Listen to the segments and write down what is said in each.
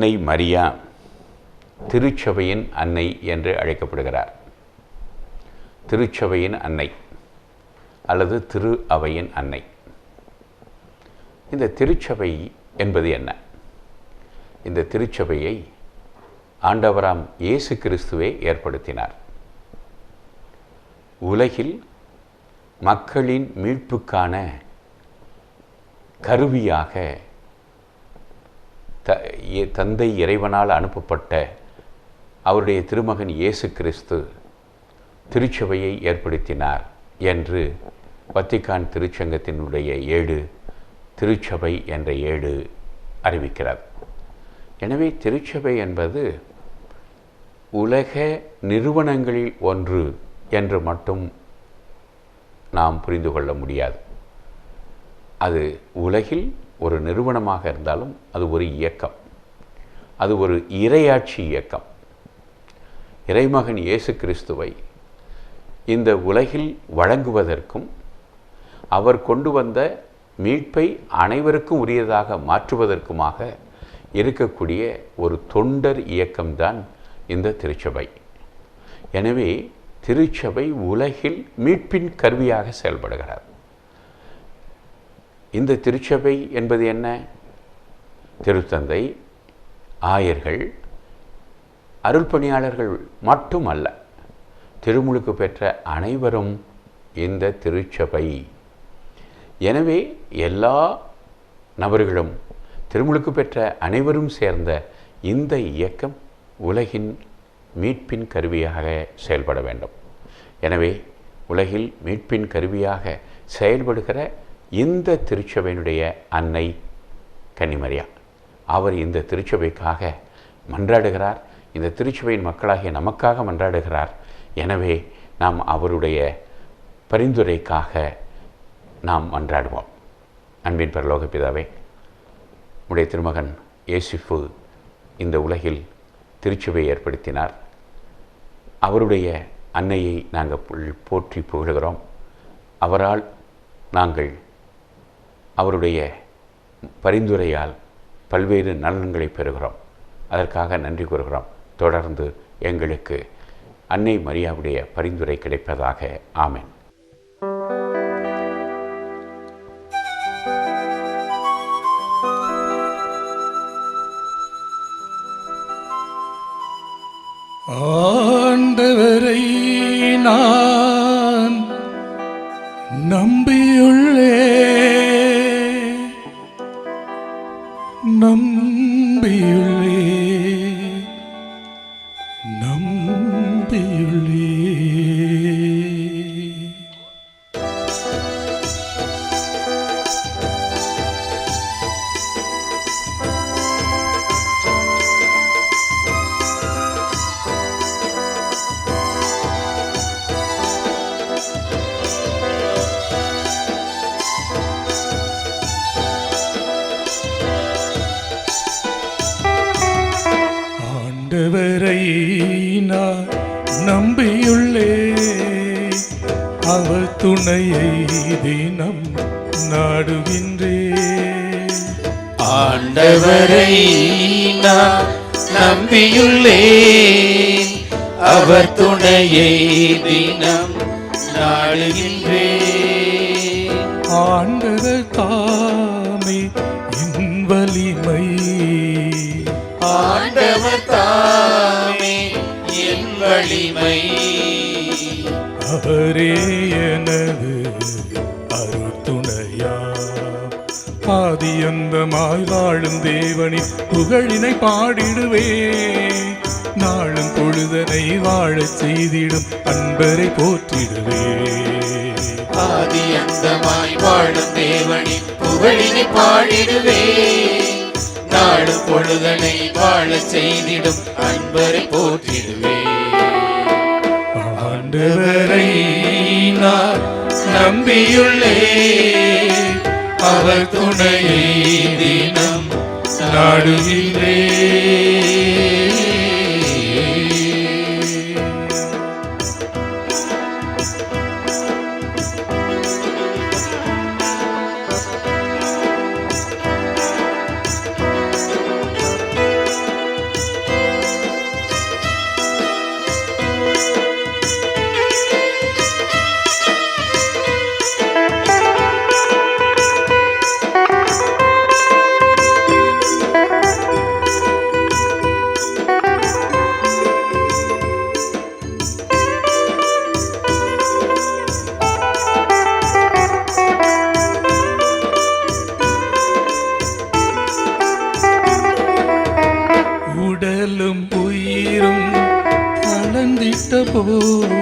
அன்னை மரியா திருச்சபையின் அன்னை என்று அழைக்கப்படுகிறார். திருச்சபையின் அன்னை அல்லது திரு அவையின் அன்னை. இந்த திருச்சபை என்பது என்ன? இந்த திருச்சபையை ஆண்டவராம் இயேசு கிறிஸ்துவே ஏற்படுத்தினார். உலகில் மக்களின் மீட்புக்கான கருவியாக தந்தை இறைவனால் அனுப்பப்பட்ட அவருடைய திருமகன் இயேசு கிறிஸ்து திருச்சபையை ஏற்படுத்தினார் என்று வத்திக்கான் திருச்சங்கத்தினுடைய ஏடு திருச்சபை என்ற ஏடு அறிவிக்கிறது. எனவே திருச்சபை என்பது உலக நிறுவனங்களில் ஒன்று என்று மட்டும் நாம் புரிந்து கொள்ள முடியாது. அது உலகில் ஒரு நிறுவனமாக இருந்தாலும் அது ஒரு இயக்கம், அது ஒரு இறையாட்சி இயக்கம். இறைமகன் இயேசு கிறிஸ்துவை இந்த உலகில் வழங்குவதற்கும் அவர் கொண்டு வந்த மீட்பை அனைவருக்கும் உரியதாக மாற்றுவதற்குமாக இருக்கக்கூடிய ஒரு தொண்டர் இயக்கம்தான் இந்த திருச்சபை. எனவே திருச்சபை உலகில் மீட்பின் கருவியாக செயல்படுகிறது. இந்த திருச்சபை என்பது என்ன? திருத்தந்தை, ஆயர்கள், அருள்பணியாளர்கள் மட்டுமல்ல, திருமுழுக்கு பெற்ற அனைவரும் இந்த திருச்சபை. எனவே எல்லா நபர்களும் திருமுழுக்கு பெற்ற அனைவரும் சேர்ந்த இந்த இயக்கம் உலகின் மீட்பின் கருவியாக செயல்பட வேண்டும். எனவே உலகில் மீட்பின் கருவியாக செயல்படுகிற இந்த திருச்சபையினுடைய அன்னை கன்னிமரியா, அவர் இந்த திருச்சபைக்காக மன்றாடுகிறார். இந்த திருச்சபையின் மக்களாகிய நமக்காக மன்றாடுகிறார். எனவே நாம் அவருடைய பரிந்துரைக்காக நாம் மன்றாடுவோம். அன்பின் பரலோக பிதாவே, உடைய திருமகன் இயேசுவு இந்த உலகில் திருச்சபையை ஏற்படுத்தினார். அவருடைய அன்னையை நாங்கள் போற்றி புகழுகிறோம். அவரால் நாங்கள் அவருடைய பரிந்துரையால் பல்வேறு நலன்களை பெறுகிறோம். அதற்காக நன்றி கூறுகிறோம். தொடர்ந்து எங்களுக்கு அன்னை மரியாவுடைய பரிந்துரை கிடைப்பதாக. ஆமென். ஆண்டவரை நான் நம்பியுள்ளே ஆண்டவரை நான் நம்பியுள்ளே, அவர் துணையை தினம் நாடுகின்றே. ஆண்டவரை நான் நம்பியுள்ளே, அவர் துணையை தினம் நாடுகின்றே. ஆண்டவர் தாமே என் வலிமை, ஆண்டவர் தாமே என் வலிமை. அவரே எனது அருத்துணையா, ஆதியந்தமாய் வாழும் தேவனின் புகழினை பாடிடுவே. நாளும் பொழுதனை வாழச் செய்திடும் அன்பரை போற்றிடுவே. ஆதியந்தமாய் வாழும் தேவனின் புகழினை பாடிடுவே. நாளும் பொழுதனை வாழச் செய்திடும் அன்பரை போற்றிடுவே. ஆண்டவரை நான் நம்பியுள்ளே, அவர் துணையை தினம் நாடுகின்றே.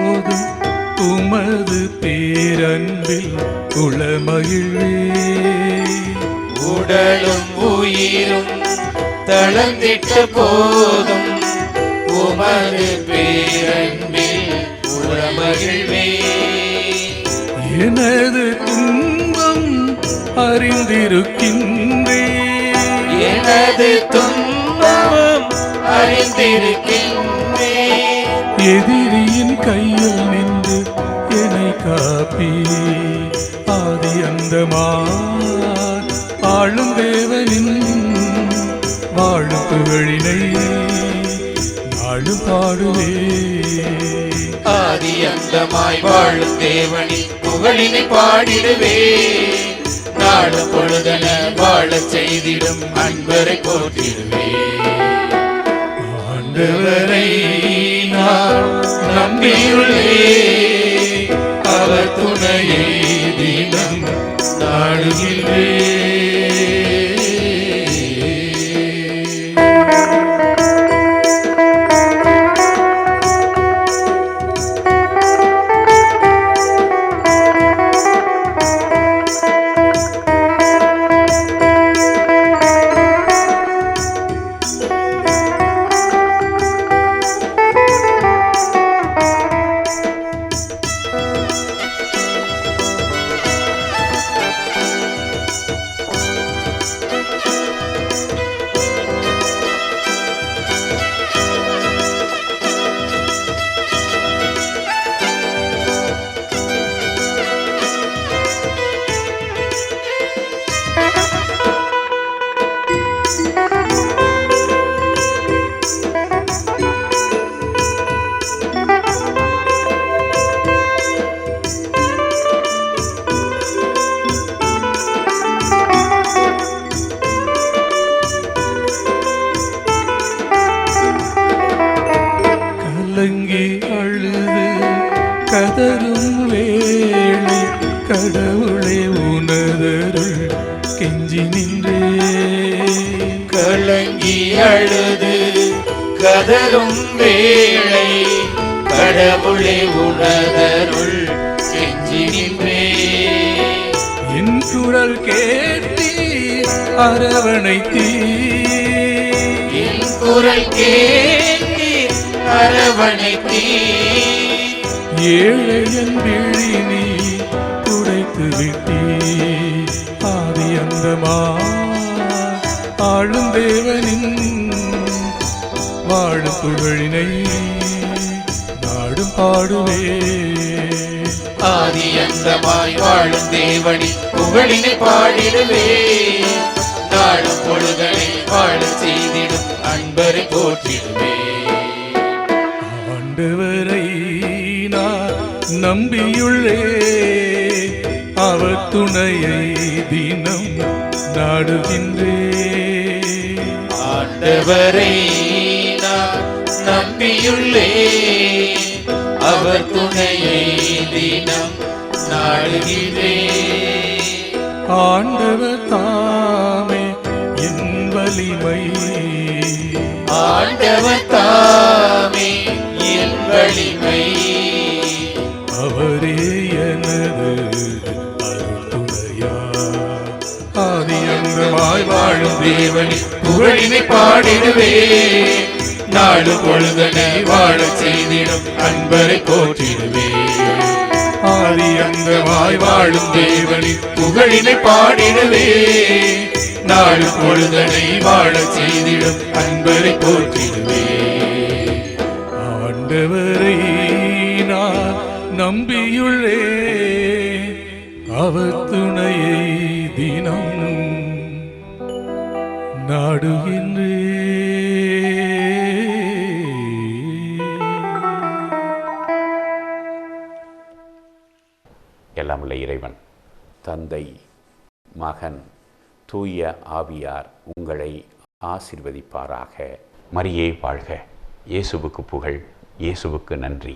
போதும் உமது பேரன்பில் உளமகிழ்வே. உடலும் உயிரும் தளர்ந்திட்ட போதும் உமது பேரன்பில் உளமகிழ்வே. எனது துன்பம் அறிந்திருக்கின்றே, எனது துன்பம் அறிந்திருக்கின்றே. எதிரியின் கையில் நின்று என்னை காப்பி, ஆதி அந்தமா ஆளும் தேவனின் வாழும் புகழினை நாளும் பாடுவே. ஆதி அந்தமாய் வாழும் தேவனின் புகழினை பாடிடுவே. நாடு பொழுதன வாழச் செய்திடும் அன்பரை போற்றிடுவே. ஆண்டவரை நான் நம்பியுள்ளே, அவர் துணையை தினம் நாடுகின்றே. கலங்கி அழுது கதரும் வேளை கடவுளே உனதருள் கெஞ்சி நின்றே. கலங்கி அழுது கதரும் வேளை கடவுளே உனதருள் கெஞ்சி நின்றே. என் குரல் கேட்டி அரவணைத்தீ, என் குரல் கேட்டி அரவணைத்தீ. ஏழையன் விழி நீ துடைத்து விட்டீ. ஆதி அந்தமா ஆளும் தேவனின் வாழும் புகழினை நாடும் பாடுவே. ஆதி அந்தமாய் வாழும் தேவனின் புகழினை பாடிடுவே. நாளும் பொழுதனை வாழச் செய்திடும் அன்பரை போற்றிடுவே. ஆண்டவரை நான் நம்பியுள்ளே, அவர் துணையை தினம் நாடுகின்றே. ஆண்டவரை நான் நம்பியுள்ளே, அவர் துணையை தினம் நாடுகின்றே. ஆண்டவர் தாமே என் வலிமை, ஆண்டவர் தாமே என் வலிமை. அவரே எனது அருள் துணையா. ஆதி அந்தமாய் வாழும் தேவனின் புகழினை பாடிடுவே. நாடு பொழுதனை வாழச் செய்திடும் அன்பரை போற்றிடுவே. ஆதி அந்தமாய் வாழும் தேவனின் புகழினை பாடிடுவே. நாடு பொழுதனை வாழச் செய்திடும் அன்பரை போற்றிடுவே. ஆண்டவரை நான் நம்பியுள்ளே, அவர் துணையை தினம் நாடுகின்றே. எல்லாம் உள்ள இறைவன் தந்தை, மகன், தூய ஆவியார் உங்களை ஆசீர்வதிப்பாராக. மரியே வாழ்க. இயேசுவுக்கு புகழ். இயேசுவுக்கு நன்றி.